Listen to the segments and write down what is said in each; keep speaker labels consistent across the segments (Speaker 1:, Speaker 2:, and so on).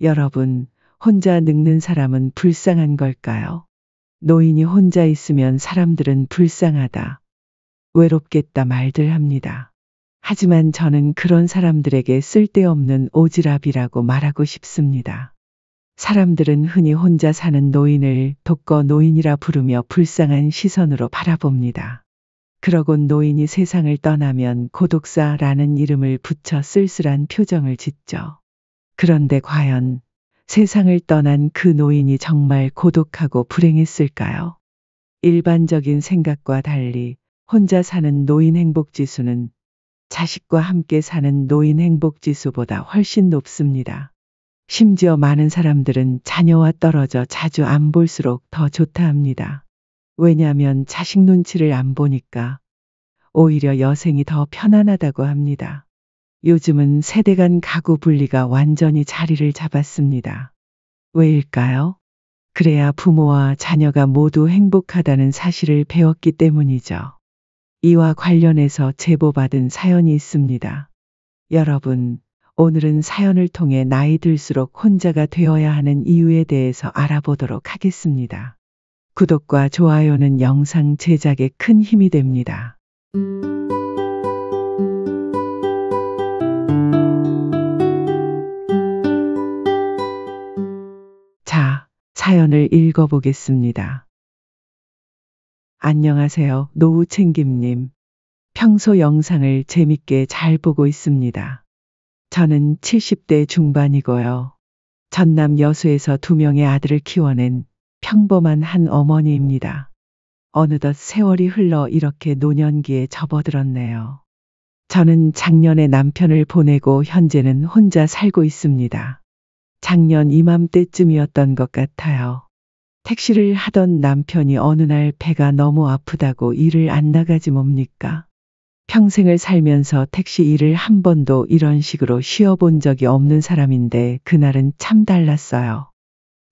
Speaker 1: 여러분, 혼자 늙는 사람은 불쌍한 걸까요? 노인이 혼자 있으면 사람들은 불쌍하다, 외롭겠다 말들 합니다. 하지만 저는 그런 사람들에게 쓸데없는 오지랖이라고 말하고 싶습니다. 사람들은 흔히 혼자 사는 노인을 독거 노인이라 부르며 불쌍한 시선으로 바라봅니다. 그러곤 노인이 세상을 떠나면 고독사라는 이름을 붙여 쓸쓸한 표정을 짓죠. 그런데 과연 세상을 떠난 그 노인이 정말 고독하고 불행했을까요? 일반적인 생각과 달리 혼자 사는 노인 행복지수는 자식과 함께 사는 노인 행복지수보다 훨씬 높습니다. 심지어 많은 사람들은 자녀와 떨어져 자주 안 볼수록 더 좋다 합니다. 왜냐하면 자식 눈치를 안 보니까 오히려 여생이 더 편안하다고 합니다. 요즘은 세대 간 가구 분리가 완전히 자리를 잡았습니다. 왜일까요? 그래야 부모와 자녀가 모두 행복하다는 사실을 배웠기 때문이죠. 이와 관련해서 제보받은 사연이 있습니다. 여러분, 오늘은 사연을 통해 나이 들수록 혼자가 되어야 하는 이유에 대해서 알아보도록 하겠습니다. 구독과 좋아요는 영상 제작에 큰 힘이 됩니다. 자, 사연을 읽어보겠습니다. 안녕하세요, 노후챙김님. 평소 영상을 재밌게 잘 보고 있습니다. 저는 70대 중반이고요. 전남 여수에서 2명의 아들을 키워낸 평범한 한 어머니입니다. 어느덧 세월이 흘러 이렇게 노년기에 접어들었네요. 저는 작년에 남편을 보내고 현재는 혼자 살고 있습니다. 작년 이맘때쯤이었던 것 같아요. 택시를 하던 남편이 어느 날 배가 너무 아프다고 일을 안 나가지 뭡니까? 평생을 살면서 택시 일을 한 번도 이런 식으로 쉬어본 적이 없는 사람인데 그날은 참 달랐어요.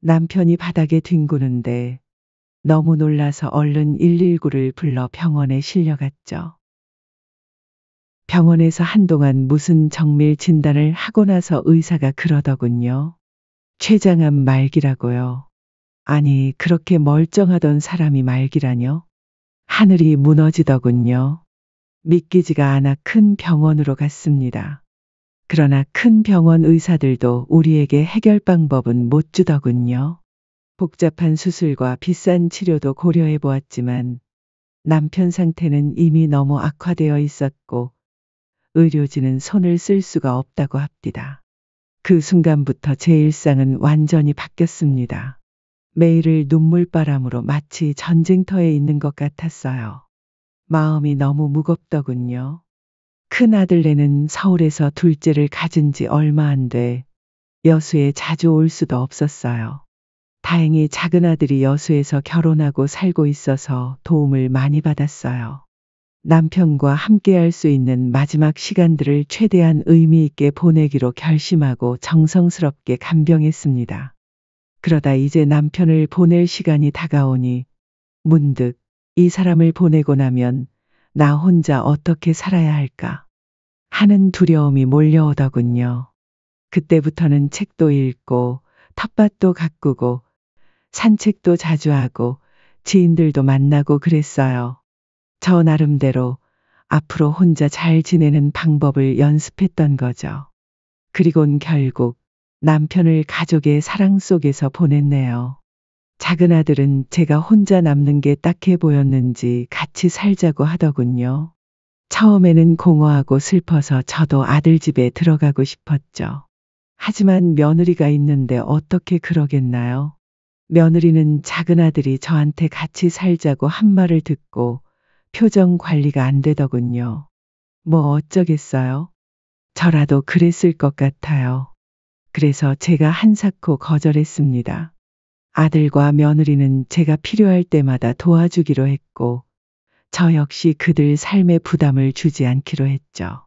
Speaker 1: 남편이 바닥에 뒹구는데 너무 놀라서 얼른 119를 불러 병원에 실려갔죠. 병원에서 한동안 무슨 정밀 진단을 하고 나서 의사가 그러더군요. 췌장암 말기라고요. 아니, 그렇게 멀쩡하던 사람이 말기라뇨? 하늘이 무너지더군요. 믿기지가 않아 큰 병원으로 갔습니다. 그러나 큰 병원 의사들도 우리에게 해결 방법은 못 주더군요. 복잡한 수술과 비싼 치료도 고려해 보았지만 남편 상태는 이미 너무 악화되어 있었고 의료진은 손을 쓸 수가 없다고 합디다. 그 순간부터 제 일상은 완전히 바뀌었습니다. 매일을 눈물바람으로 마치 전쟁터에 있는 것 같았어요. 마음이 너무 무겁더군요. 큰 아들네는 서울에서 둘째를 가진 지 얼마 안 돼 여수에 자주 올 수도 없었어요. 다행히 작은 아들이 여수에서 결혼하고 살고 있어서 도움을 많이 받았어요. 남편과 함께할 수 있는 마지막 시간들을 최대한 의미 있게 보내기로 결심하고 정성스럽게 간병했습니다. 그러다 이제 남편을 보낼 시간이 다가오니 문득 이 사람을 보내고 나면 나 혼자 어떻게 살아야 할까 하는 두려움이 몰려오더군요. 그때부터는 책도 읽고 텃밭도 가꾸고 산책도 자주 하고 지인들도 만나고 그랬어요. 저 나름대로 앞으로 혼자 잘 지내는 방법을 연습했던 거죠. 그리곤 결국 남편을 가족의 사랑 속에서 보냈네요. 작은 아들은 제가 혼자 남는 게 딱해 보였는지 같이 살자고 하더군요. 처음에는 공허하고 슬퍼서 저도 아들 집에 들어가고 싶었죠. 하지만 며느리가 있는데 어떻게 그러겠나요? 며느리는 작은 아들이 저한테 같이 살자고 한 말을 듣고 표정 관리가 안 되더군요. 뭐 어쩌겠어요? 저라도 그랬을 것 같아요. 그래서 제가 한사코 거절했습니다. 아들과 며느리는 제가 필요할 때마다 도와주기로 했고 저 역시 그들 삶에 부담을 주지 않기로 했죠.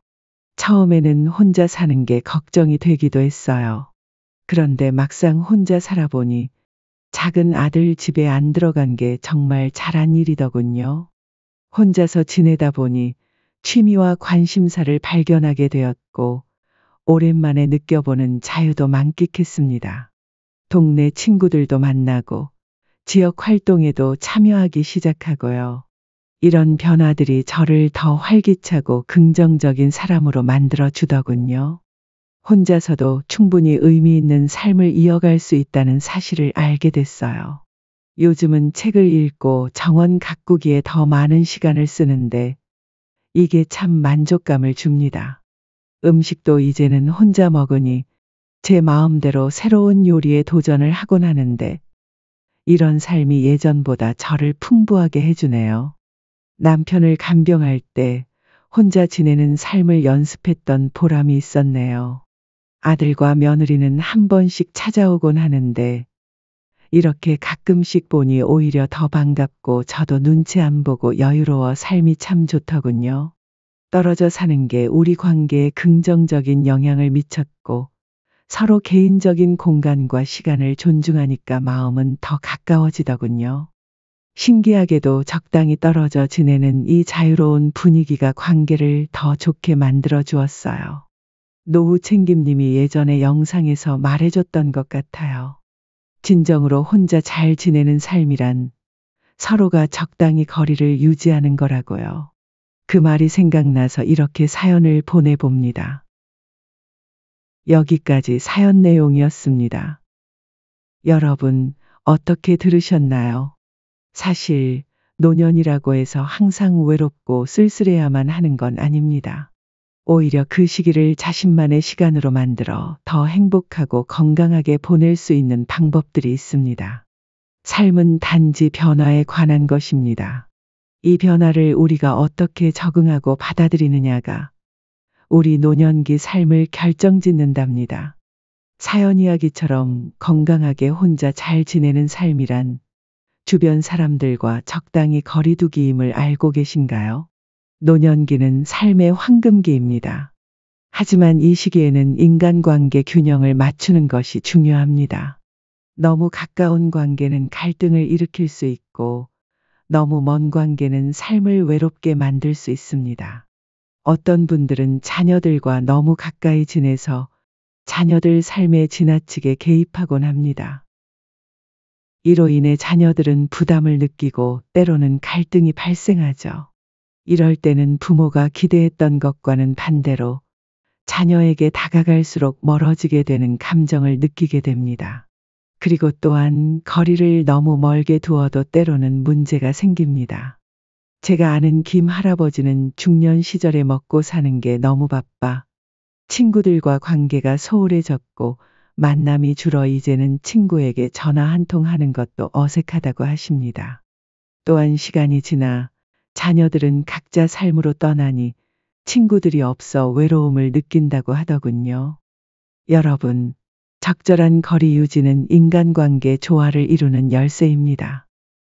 Speaker 1: 처음에는 혼자 사는 게 걱정이 되기도 했어요. 그런데 막상 혼자 살아보니 작은 아들 집에 안 들어간 게 정말 잘한 일이더군요. 혼자서 지내다 보니 취미와 관심사를 발견하게 되었고 오랜만에 느껴보는 자유도 만끽했습니다. 동네 친구들도 만나고 지역 활동에도 참여하기 시작하고요. 이런 변화들이 저를 더 활기차고 긍정적인 사람으로 만들어 주더군요. 혼자서도 충분히 의미 있는 삶을 이어갈 수 있다는 사실을 알게 됐어요. 요즘은 책을 읽고 정원 가꾸기에 더 많은 시간을 쓰는데 이게 참 만족감을 줍니다. 음식도 이제는 혼자 먹으니 제 마음대로 새로운 요리에 도전을 하곤 하는데 이런 삶이 예전보다 저를 풍부하게 해주네요. 남편을 간병할 때 혼자 지내는 삶을 연습했던 보람이 있었네요. 아들과 며느리는 한 번씩 찾아오곤 하는데 이렇게 가끔씩 보니 오히려 더 반갑고 저도 눈치 안 보고 여유로워 삶이 참 좋더군요. 떨어져 사는 게 우리 관계에 긍정적인 영향을 미쳤고 서로 개인적인 공간과 시간을 존중하니까 마음은 더 가까워지더군요. 신기하게도 적당히 떨어져 지내는 이 자유로운 분위기가 관계를 더 좋게 만들어 주었어요. 노후 챙김님이 예전에 영상에서 말해줬던 것 같아요. 진정으로 혼자 잘 지내는 삶이란 서로가 적당히 거리를 유지하는 거라고요. 그 말이 생각나서 이렇게 사연을 보내봅니다. 여기까지 사연 내용이었습니다. 여러분, 어떻게 들으셨나요? 사실, 노년이라고 해서 항상 외롭고 쓸쓸해야만 하는 건 아닙니다. 오히려 그 시기를 자신만의 시간으로 만들어 더 행복하고 건강하게 보낼 수 있는 방법들이 있습니다. 삶은 단지 변화에 관한 것입니다. 이 변화를 우리가 어떻게 적응하고 받아들이느냐가 우리 노년기 삶을 결정짓는답니다. 사연 이야기처럼 건강하게 혼자 잘 지내는 삶이란 주변 사람들과 적당히 거리두기임을 알고 계신가요? 노년기는 삶의 황금기입니다. 하지만 이 시기에는 인간관계 균형을 맞추는 것이 중요합니다. 너무 가까운 관계는 갈등을 일으킬 수 있고 너무 먼 관계는 삶을 외롭게 만들 수 있습니다. 어떤 분들은 자녀들과 너무 가까이 지내서 자녀들 삶에 지나치게 개입하곤 합니다. 이로 인해 자녀들은 부담을 느끼고 때로는 갈등이 발생하죠. 이럴 때는 부모가 기대했던 것과는 반대로 자녀에게 다가갈수록 멀어지게 되는 감정을 느끼게 됩니다. 그리고 또한 거리를 너무 멀게 두어도 때로는 문제가 생깁니다. 제가 아는 김 할아버지는 중년 시절에 먹고 사는 게 너무 바빠 친구들과 관계가 소홀해졌고 만남이 줄어 이제는 친구에게 전화 한 통 하는 것도 어색하다고 하십니다. 또한 시간이 지나 자녀들은 각자 삶으로 떠나니 친구들이 없어 외로움을 느낀다고 하더군요. 여러분, 적절한 거리 유지는 인간관계 조화를 이루는 열쇠입니다.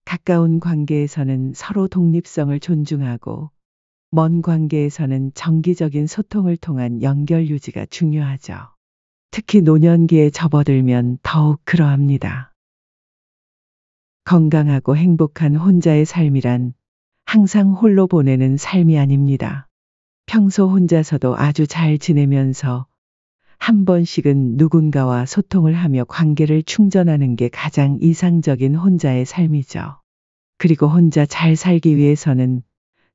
Speaker 1: 가까운 관계에서는 서로 독립성을 존중하고 먼 관계에서는 정기적인 소통을 통한 연결 유지가 중요하죠. 특히 노년기에 접어들면 더욱 그러합니다. 건강하고 행복한 혼자의 삶이란 항상 홀로 보내는 삶이 아닙니다. 평소 혼자서도 아주 잘 지내면서 한 번씩은 누군가와 소통을 하며 관계를 충전하는 게 가장 이상적인 혼자의 삶이죠. 그리고 혼자 잘 살기 위해서는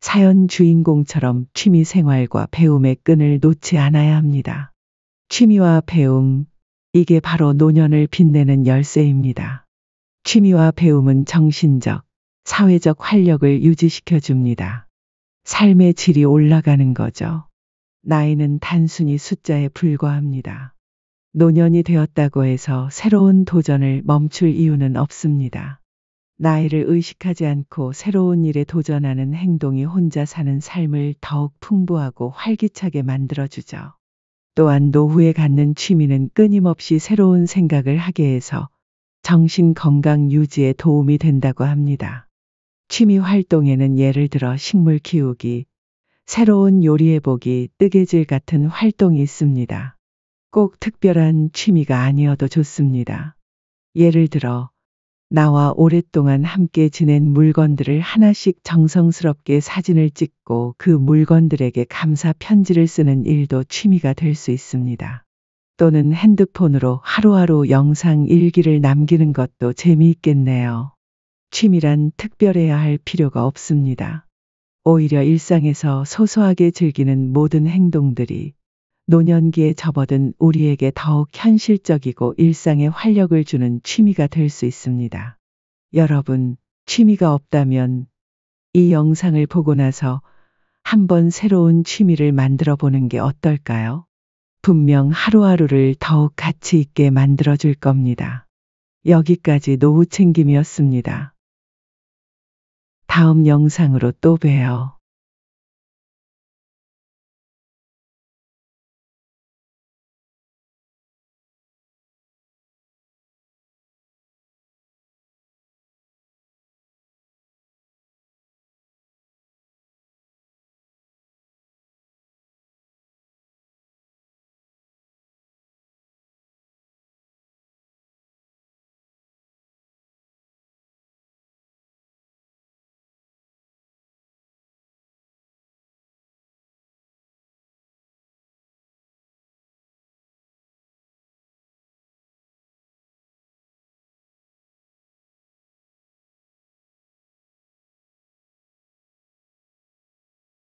Speaker 1: 사연 주인공처럼 취미 생활과 배움의 끈을 놓지 않아야 합니다. 취미와 배움, 이게 바로 노년을 빛내는 열쇠입니다. 취미와 배움은 정신적, 사회적 활력을 유지시켜 줍니다. 삶의 질이 올라가는 거죠. 나이는 단순히 숫자에 불과합니다. 노년이 되었다고 해서 새로운 도전을 멈출 이유는 없습니다. 나이를 의식하지 않고 새로운 일에 도전하는 행동이 혼자 사는 삶을 더욱 풍부하고 활기차게 만들어주죠. 또한 노후에 갖는 취미는 끊임없이 새로운 생각을 하게 해서 정신 건강 유지에 도움이 된다고 합니다. 취미 활동에는 예를 들어 식물 키우기, 새로운 요리해보기, 뜨개질 같은 활동이 있습니다. 꼭 특별한 취미가 아니어도 좋습니다. 예를 들어 나와 오랫동안 함께 지낸 물건들을 하나씩 정성스럽게 사진을 찍고 그 물건들에게 감사 편지를 쓰는 일도 취미가 될 수 있습니다. 또는 핸드폰으로 하루하루 영상 일기를 남기는 것도 재미있겠네요. 취미란 특별해야 할 필요가 없습니다. 오히려 일상에서 소소하게 즐기는 모든 행동들이 노년기에 접어든 우리에게 더욱 현실적이고 일상에 활력을 주는 취미가 될 수 있습니다. 여러분, 취미가 없다면 이 영상을 보고 나서 한번 새로운 취미를 만들어 보는 게 어떨까요? 분명 하루하루를 더욱 가치 있게 만들어 줄 겁니다. 여기까지 노후챙김이었습니다. 다음 영상으로 또 봬요.